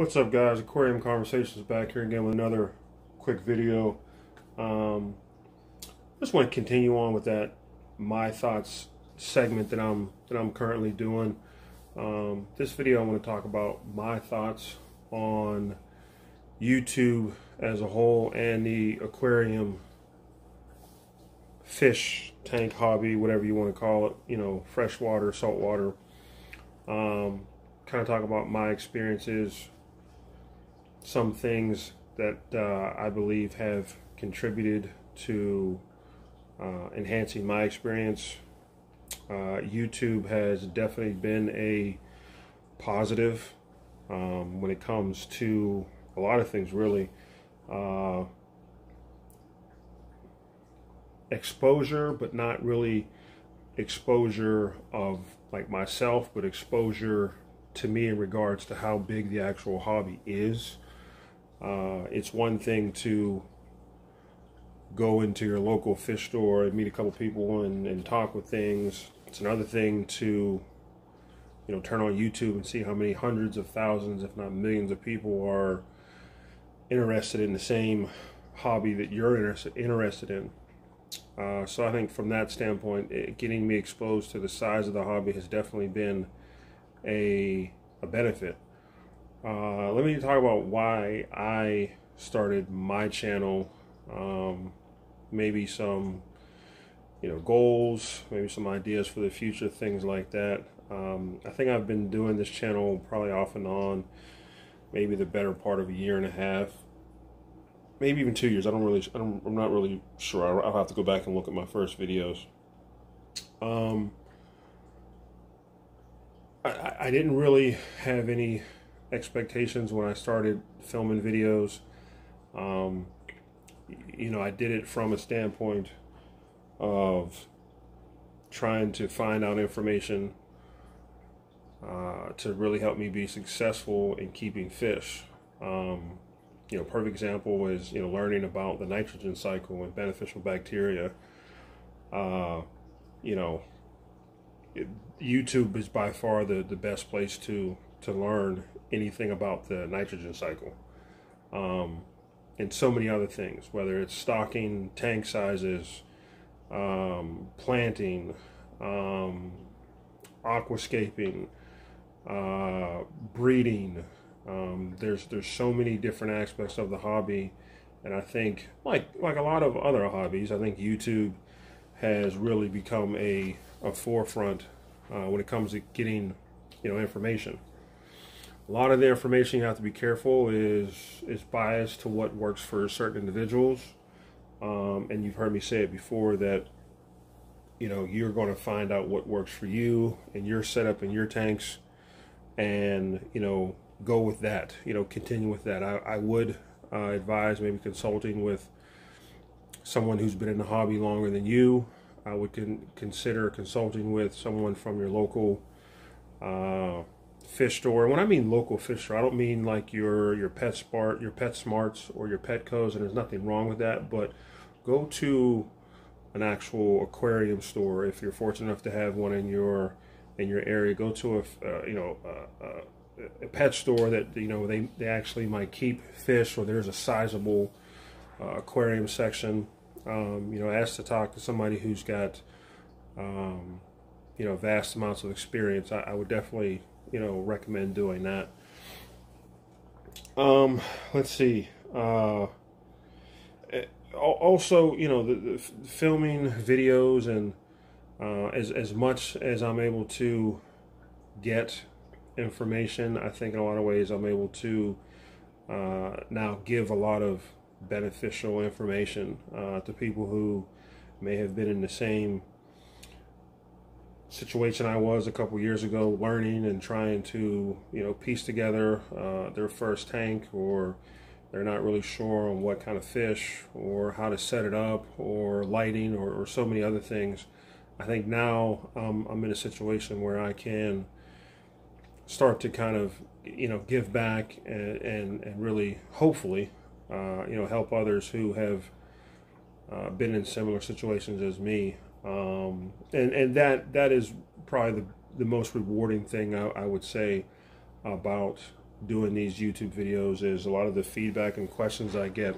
What's up, guys? Aquarium Conversations back here again with another quick video. Just want to continue on with that my thoughts segment that I'm currently doing. This video I want to talk about my thoughts on YouTube as a whole and the aquarium fish tank hobby, whatever you want to call it. You know, freshwater, saltwater. Kind of talk about my experiences. Some things that I believe have contributed to enhancing my experience. YouTube has definitely been a positive when it comes to a lot of things, really. Exposure, but not really exposure of like myself, but exposure to me in regards to how big the actual hobby is. It's one thing to go into your local fish store and meet a couple people and talk with things. It's another thing to, you know, turn on YouTube and see how many hundreds of thousands, if not millions of people are interested in the same hobby that you're interested in. So I think from that standpoint, getting me exposed to the size of the hobby has definitely been a benefit. Let me talk about why I started my channel. Maybe some, you know, goals, maybe some ideas for the future, things like that. I think I've been doing this channel probably off and on, maybe the better part of a year and a half, maybe even 2 years. I'm not really sure. I'll have to go back and look at my first videos. I didn't really have any expectations when I started filming videos. You know, I did it from a standpoint of trying to find out information to really help me be successful in keeping fish. You know, perfect example is, you know, learning about the nitrogen cycle and beneficial bacteria. You know, YouTube is by far the best place to learn anything about the nitrogen cycle, and so many other things, whether it's stocking, tank sizes, planting, aquascaping, breeding. There's so many different aspects of the hobby, and I think like a lot of other hobbies, I think YouTube has really become a forefront when it comes to getting, you know, information. A lot of the information, you have to be careful, is biased to what works for certain individuals. And you've heard me say it before that, you know, you're going to find out what works for you and your setup and your tanks, and, you know, go with that, you know, continue with that. I would advise maybe consulting with someone who's been in the hobby longer than you. I would consider consulting with someone from your local fish store. And when I mean local fish store, I don't mean like your PetSmarts or your Petco's, and there's nothing wrong with that, but go to an actual aquarium store if you're fortunate enough to have one in your area. Go to a pet store that, you know, they actually might keep fish, or there's a sizable aquarium section. You know, ask to talk to somebody who's got you know, vast amounts of experience. I would definitely, you know, recommend doing that. Let's see. Also, you know, the filming videos, and as much as I'm able to get information, I think in a lot of ways I'm able to now give a lot of beneficial information to people who may have been in the same situation I was a couple years ago, learning and trying to, you know, piece together their first tank, or they're not really sure on what kind of fish or how to set it up, or lighting, or so many other things. I think now I'm in a situation where I can start to kind of, you know, give back and really, hopefully, you know, help others who have been in similar situations as me. And that is probably the most rewarding thing I would say about doing these YouTube videos is a lot of the feedback and questions I get,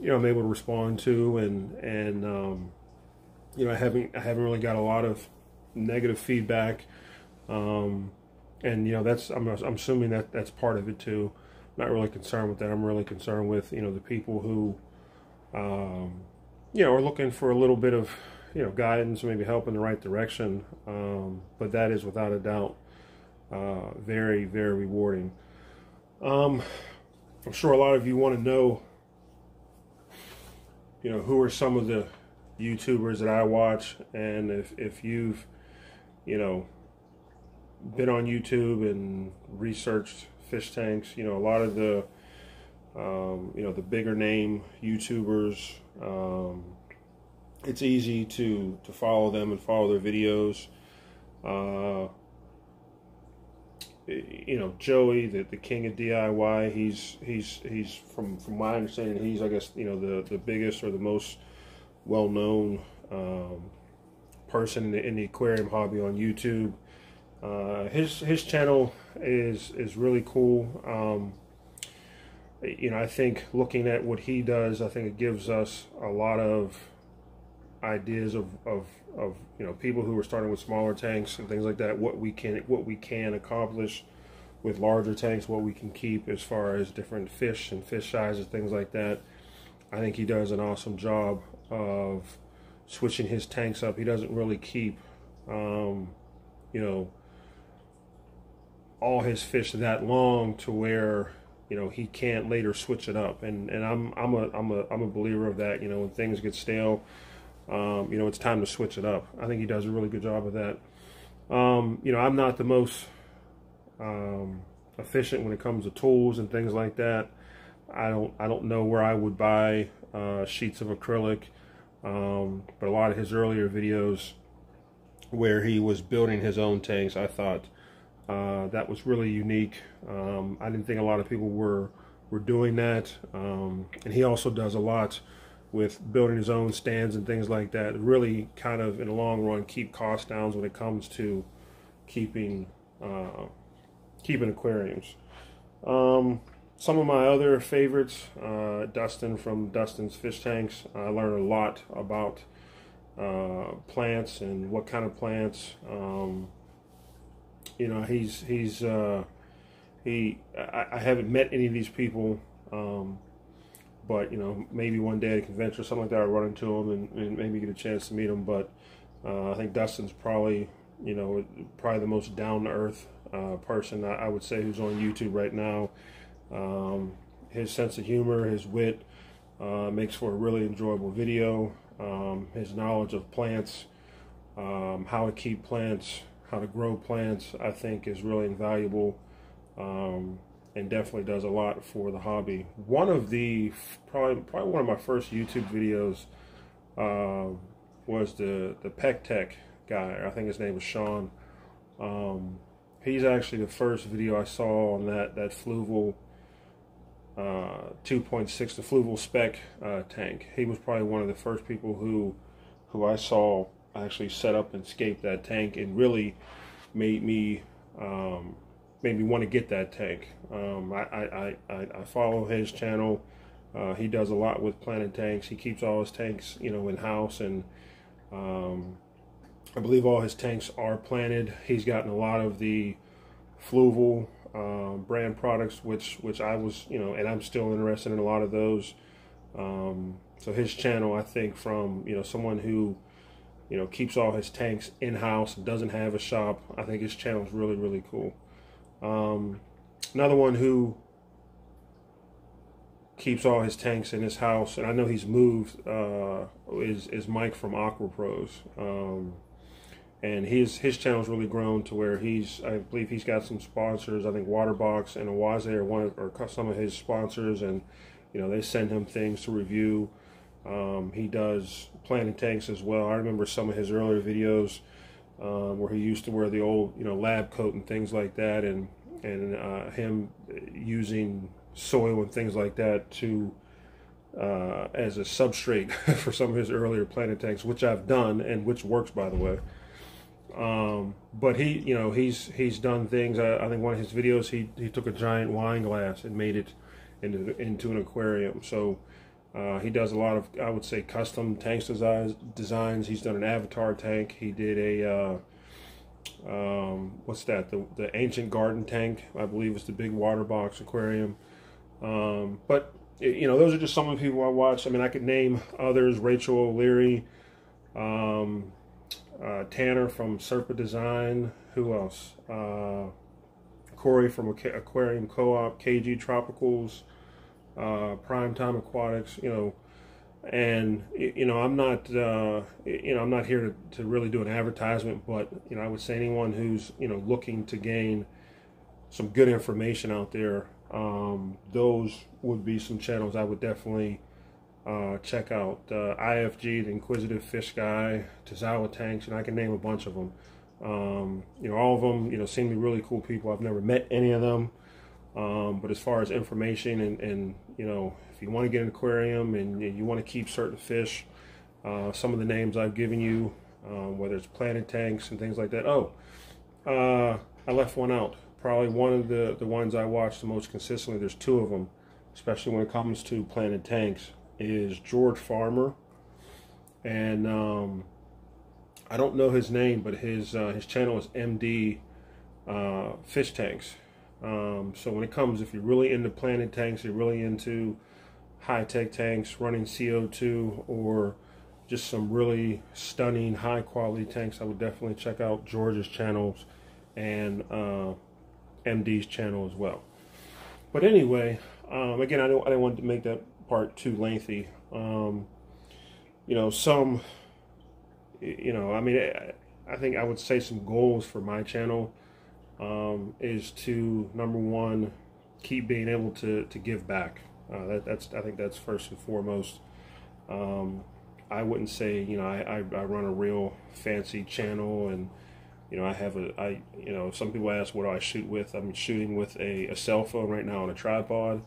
I'm able to respond to, and I haven't really got a lot of negative feedback, and that's I'm assuming that that's part of it too. I'm not really concerned with that. I'm really concerned with the people who are looking for a little bit of guidance, maybe help in the right direction, but that is without a doubt very, very rewarding. I'm sure a lot of you want to know who are some of the YouTubers that I watch, and if you've been on YouTube and researched fish tanks, a lot of the the bigger name YouTubers, it's easy to follow them and follow their videos. Joey, the king of DIY, he's from my understanding, he's, I guess, the biggest or the most well-known person in the aquarium hobby on YouTube. His channel is really cool. I think looking at what he does, I think it gives us a lot of ideas of people who are starting with smaller tanks and things like that, what we can accomplish with larger tanks, what we can keep as far as different fish and fish sizes, things like that. I think he does an awesome job of switching his tanks up. He doesn't really keep all his fish that long to where he can't later switch it up, and I'm a believer of that. When things get stale, it's time to switch it up. I think he does a really good job of that. I'm not the most efficient when it comes to tools and things like that. I don't know where I would buy sheets of acrylic, but a lot of his earlier videos where he was building his own tanks, I thought that was really unique. I didn't think a lot of people were doing that, and he also does a lot with building his own stands and things like that. Really kind of in the long run keep costs down when it comes to keeping aquariums. Some of my other favorites, Dustin from Dustin's Fish Tanks. I learned a lot about plants and what kind of plants. I haven't met any of these people, but maybe one day at a convention or something like that, I'll run into them and maybe get a chance to meet them. But I think Dustin's probably the most down-to-earth person I would say who's on YouTube right now. His sense of humor, his wit, makes for a really enjoyable video. His knowledge of plants, how to keep plants, how to grow plants, I think is really invaluable, and definitely does a lot for the hobby. One of the probably one of my first YouTube videos was the Pec Tech guy. I think his name was Sean. He's actually the first video I saw on that Fluval 2.6, the Fluval Spec tank. He was probably one of the first people who I saw actually set up and scape that tank, and really made me want to get that tank. I follow his channel. He does a lot with planted tanks. He keeps all his tanks in house, and I believe all his tanks are planted. He's gotten a lot of the Fluval brand products, which I was, and I'm still interested in a lot of those. So his channel, I think, from someone who keeps all his tanks in-house and doesn't have a shop, I think his channel is really, really cool. Another one who keeps all his tanks in his house, and I know he's moved, is Mike from Aqua Pros. And his channel's really grown to where I believe he's got some sponsors. I think Waterbox and Awaze are some of his sponsors, and they send him things to review. He does planting tanks as well. I remember some of his earlier videos where he used to wear the old lab coat and things like that, and him using soil and things like that to as a substrate for some of his earlier planting tanks, which I've done and which works, by the way. But he, you know, he's done things. I think one of his videos, he took a giant wine glass and made it into an aquarium. So he does a lot of, I would say, custom tank designs. He's done an avatar tank. He did a what's that? The ancient garden tank, I believe, is the big water box aquarium. But you know, those are just some of the people I watch. I mean, I could name others: Rachel O'Leary, Tanner from Serpa Design. Who else? Corey from Aquarium Co-op, KG Tropicals, Primetime Aquatics. You know, and you know, I'm not you know, I'm not here to really do an advertisement, but you know, I would say anyone who's, you know, looking to gain some good information out there, those would be some channels I would definitely check out. IFG, the Inquisitive Fish Guy, Tazawa Tanks, and I can name a bunch of them. You know, all of them, you know, seem to be really cool people. I've never met any of them, but as far as information and you know, if you want to get an aquarium and you want to keep certain fish, some of the names I've given you, whether it's planted tanks and things like that. Oh, I left one out. Probably one of the ones I watch the most consistently, there's two of them, especially when it comes to planted tanks, is George Farmer. And I don't know his name, but his channel is MD Fish Tanks. So when it comes, if you're really into planted tanks, you're really into high-tech tanks running CO2, or just some really stunning high-quality tanks, I would definitely check out George's channels and MD's channel as well. But anyway, again, I didn't want to make that part too lengthy. You know, some, you know, I mean, I think I would say some goals for my channel is to, number one, keep being able to give back. I think that's first and foremost. I wouldn't say, you know, I run a real fancy channel, and you know, you know, some people ask, what do I shoot with? I'm shooting with a cell phone right now on a tripod.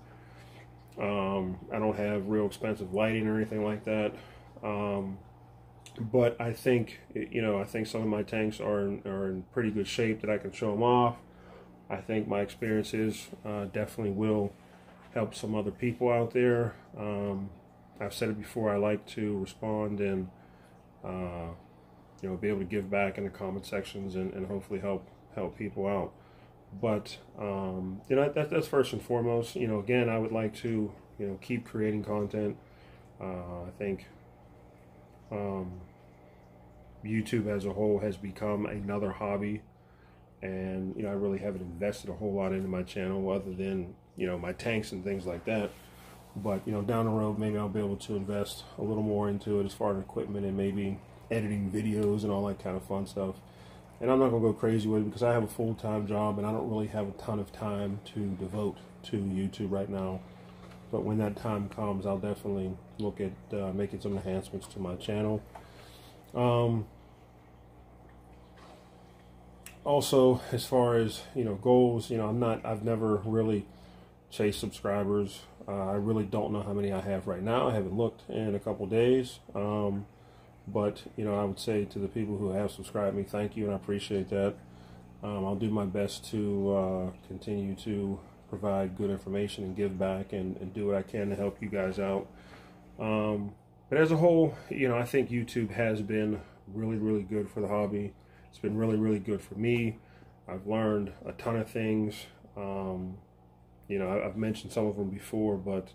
I don't have real expensive lighting or anything like that. But I think, you know, I think some of my tanks are in pretty good shape that I can show them off. I think my experiences definitely will help some other people out there. I've said it before, I like to respond and you know, be able to give back in the comment sections and hopefully help people out. But you know, that's first and foremost. You know, again, I would like to, you know, keep creating content. I think YouTube as a whole has become another hobby, and you know, I really haven't invested a whole lot into my channel other than, you know, my tanks and things like that. But you know, down the road, maybe I'll be able to invest a little more into it as far as equipment and maybe editing videos and all that kind of fun stuff. And I'm not gonna go crazy with it because I have a full-time job and I don't really have a ton of time to devote to YouTube right now. But when that time comes, I'll definitely look at making some enhancements to my channel. Also, as far as, you know, goals, you know, I've never really chased subscribers. I really don't know how many I have right now. I haven't looked in a couple days. But, you know, I would say to the people who have subscribed me, thank you, and I appreciate that. I'll do my best to continue to provide good information and give back and do what I can to help you guys out. But as a whole, you know, I think YouTube has been really, really good for the hobby. It's been really, really good for me. I've learned a ton of things. You know, I've mentioned some of them before, but,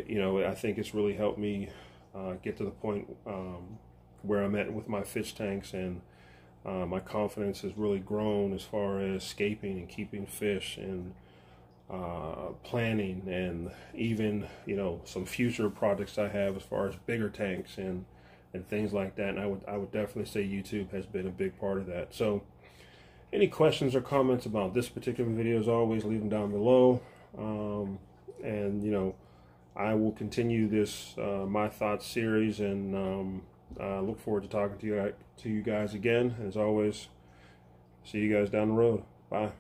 you know, I think it's really helped me get to the point where I'm at with my fish tanks, and my confidence has really grown as far as escaping and keeping fish, and planning, and even, you know, some future projects I have as far as bigger tanks and things like that. And I would definitely say YouTube has been a big part of that. So any questions or comments about this particular video, as always, leave them down below. And you know, I will continue this My Thoughts series, and look forward to talking to you guys again. As always, see you guys down the road. Bye.